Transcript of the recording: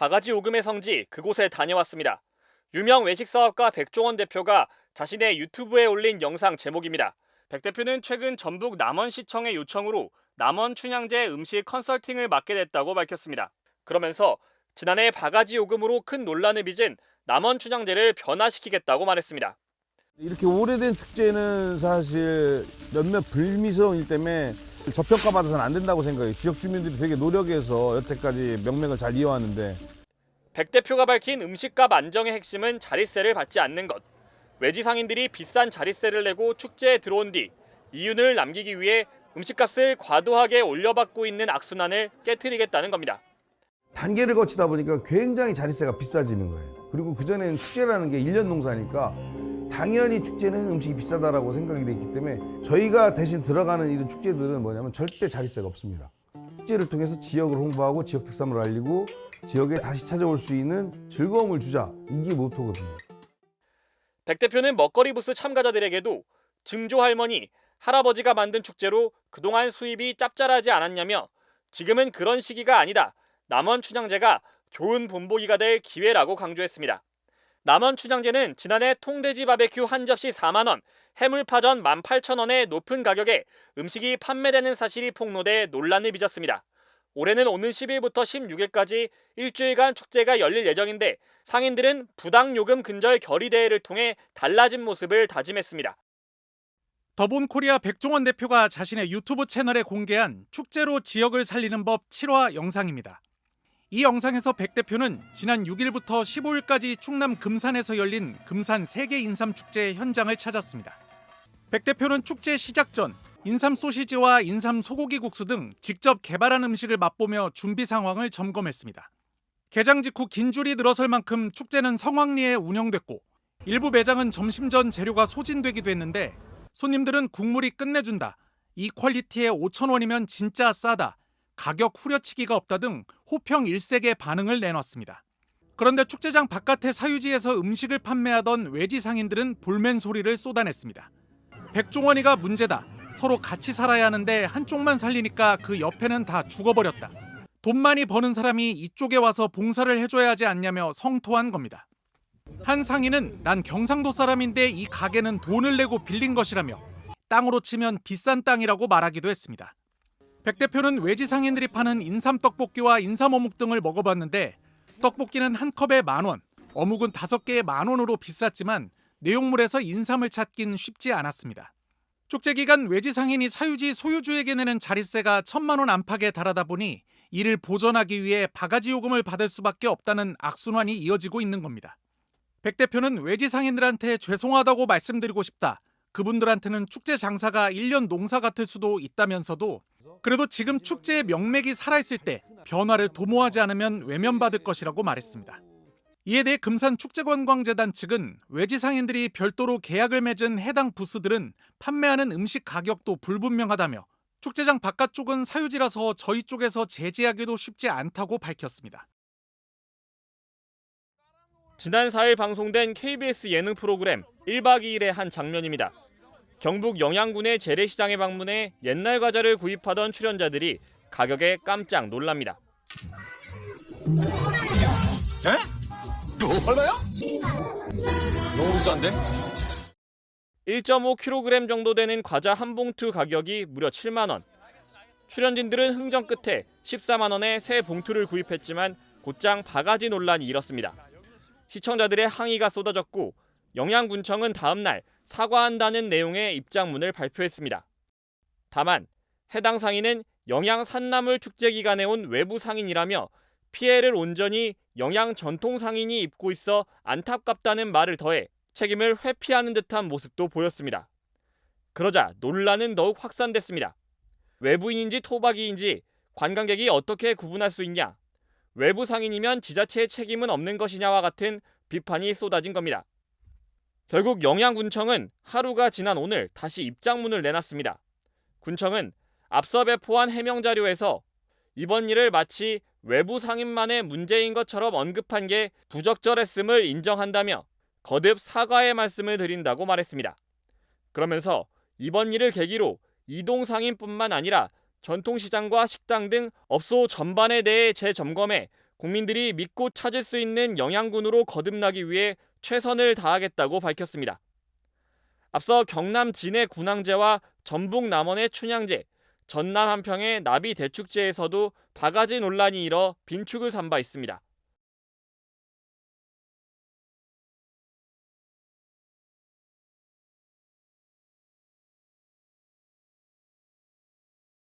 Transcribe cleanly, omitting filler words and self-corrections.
바가지 요금의 성지 그곳에 다녀왔습니다. 유명 외식사업가 백종원 대표가 자신의 유튜브에 올린 영상 제목입니다. 백 대표는 최근 전북 남원시청의 요청으로 남원 춘향제 음식 컨설팅을 맡게 됐다고 밝혔습니다. 그러면서 지난해 바가지 요금으로 큰 논란을 빚은 남원 춘향제를 변화시키겠다고 말했습니다. 이렇게 오래된 축제는 사실 몇몇 불미스러운 일 때문에 저평가받아서는 안 된다고 생각해요. 지역 주민들이 되게 노력해서 여태까지 명맥을 잘 이어왔는데. 백 대표가 밝힌 음식값 안정의 핵심은 자릿세를 받지 않는 것. 외지 상인들이 비싼 자릿세를 내고 축제에 들어온 뒤 이윤을 남기기 위해 음식값을 과도하게 올려받고 있는 악순환을 깨트리겠다는 겁니다. 단계를 거치다 보니까 굉장히 자릿세가 비싸지는 거예요. 그리고 그전에는 축제라는 게 1년 농사니까 당연히 축제는 음식이 비싸다라고 생각이 됐기 때문에 저희가 대신 들어가는 이런 축제들은 뭐냐면 절대 자릿세가 없습니다. 축제를 통해서 지역을 홍보하고 지역 특산물을 알리고 지역에 다시 찾아올 수 있는 즐거움을 주자. 이게 모토거든요. 백 대표는 먹거리 부스 참가자들에게도 증조 할머니, 할아버지가 만든 축제로 그동안 수입이 짭짤하지 않았냐며 지금은 그런 시기가 아니다. 남원 춘향제가 좋은 본보기가 될 기회라고 강조했습니다. 남원 춘향제는 지난해 통돼지 바베큐 한 접시 4만 원, 해물파전 18,000원의 높은 가격에 음식이 판매되는 사실이 폭로돼 논란을 빚었습니다. 올해는 오는 10일부터 16일까지 일주일간 축제가 열릴 예정인데 상인들은 부당요금 근절 결의대회를 통해 달라진 모습을 다짐했습니다. 더본코리아 백종원 대표가 자신의 유튜브 채널에 공개한 축제로 지역을 살리는 법 7화 영상입니다. 이 영상에서 백 대표는 지난 6일부터 15일까지 충남 금산에서 열린 금산 세계 인삼축제 현장을 찾았습니다. 백 대표는 축제 시작 전 인삼 소시지와 인삼 소고기 국수 등 직접 개발한 음식을 맛보며 준비 상황을 점검했습니다. 개장 직후 긴 줄이 늘어설 만큼 축제는 성황리에 운영됐고 일부 매장은 점심 전 재료가 소진되기도 했는데 손님들은 국물이 끝내준다, 이 퀄리티에 5,000원이면 진짜 싸다, 가격 후려치기가 없다 등 호평 일색의 반응을 내놨습니다. 그런데 축제장 바깥의 사유지에서 음식을 판매하던 외지 상인들은 볼멘 소리를 쏟아냈습니다. 백종원이가 문제다. 서로 같이 살아야 하는데 한쪽만 살리니까 그 옆에는 다 죽어버렸다. 돈 많이 버는 사람이 이쪽에 와서 봉사를 해줘야 하지 않냐며 성토한 겁니다. 한 상인은 난 경상도 사람인데 이 가게는 돈을 내고 빌린 것이라며 땅으로 치면 비싼 땅이라고 말하기도 했습니다. 백 대표는 외지 상인들이 파는 인삼 떡볶이와 인삼 어묵 등을 먹어봤는데 떡볶이는 한 컵에 10,000원, 어묵은 5개에 10,000원으로 비쌌지만 내용물에서 인삼을 찾긴 쉽지 않았습니다. 축제 기간 외지 상인이 사유지 소유주에게 내는 자릿세가 1,000만 원 안팎에 달하다 보니 이를 보전하기 위해 바가지 요금을 받을 수밖에 없다는 악순환이 이어지고 있는 겁니다. 백 대표는 외지 상인들한테 죄송하다고 말씀드리고 싶다. 그분들한테는 축제 장사가 1년 농사 같을 수도 있다면서도 그래도 지금 축제의 명맥이 살아있을 때 변화를 도모하지 않으면 외면받을 것이라고 말했습니다. 이에 대해 금산축제관광재단 측은 외지 상인들이 별도로 계약을 맺은 해당 부스들은 판매하는 음식 가격도 불분명하다며 축제장 바깥쪽은 사유지라서 저희 쪽에서 제지하기도 쉽지 않다고 밝혔습니다. 지난 4일 방송된 KBS 예능 프로그램 1박 2일의 한 장면입니다. 경북 영양군의 재래시장에 방문해 옛날 과자를 구입하던 출연자들이 가격에 깜짝 놀랍니다. 에? 얼마요? 너무 비싼데? 1.5kg 정도 되는 과자 한 봉투 가격이 무려 7만 원. 출연진들은 흥정 끝에 14만 원에 새 봉투를 구입했지만 곧장 바가지 논란이 일었습니다. 시청자들의 항의가 쏟아졌고 영양군청은 다음 날 사과한다는 내용의 입장문을 발표했습니다. 다만 해당 상인은 영양 산나물 축제 기간에 온 외부 상인이라며 피해를 온전히 영양 전통 상인이 입고 있어 안타깝다는 말을 더해 책임을 회피하는 듯한 모습도 보였습니다. 그러자 논란은 더욱 확산됐습니다. 외부인인지 토박이인지 관광객이 어떻게 구분할 수 있냐? 외부 상인이면 지자체의 책임은 없는 것이냐와 같은 비판이 쏟아진 겁니다. 결국 영양군청은 하루가 지난 오늘 다시 입장문을 내놨습니다. 군청은 앞서 배포한 해명 자료에서 이번 일을 마치 외부 상인만의 문제인 것처럼 언급한 게 부적절했음을 인정한다며 거듭 사과의 말씀을 드린다고 말했습니다. 그러면서 이번 일을 계기로 이동 상인뿐만 아니라 전통시장과 식당 등 업소 전반에 대해 재점검해 국민들이 믿고 찾을 수 있는 영양군으로 거듭나기 위해 최선을 다하겠다고 밝혔습니다. 앞서 경남 진해 군항제와 전북 남원의 춘향제, 전남 한평의 나비 대축제에서도 바가지 논란이 일어 빈축을 산 바 있습니다.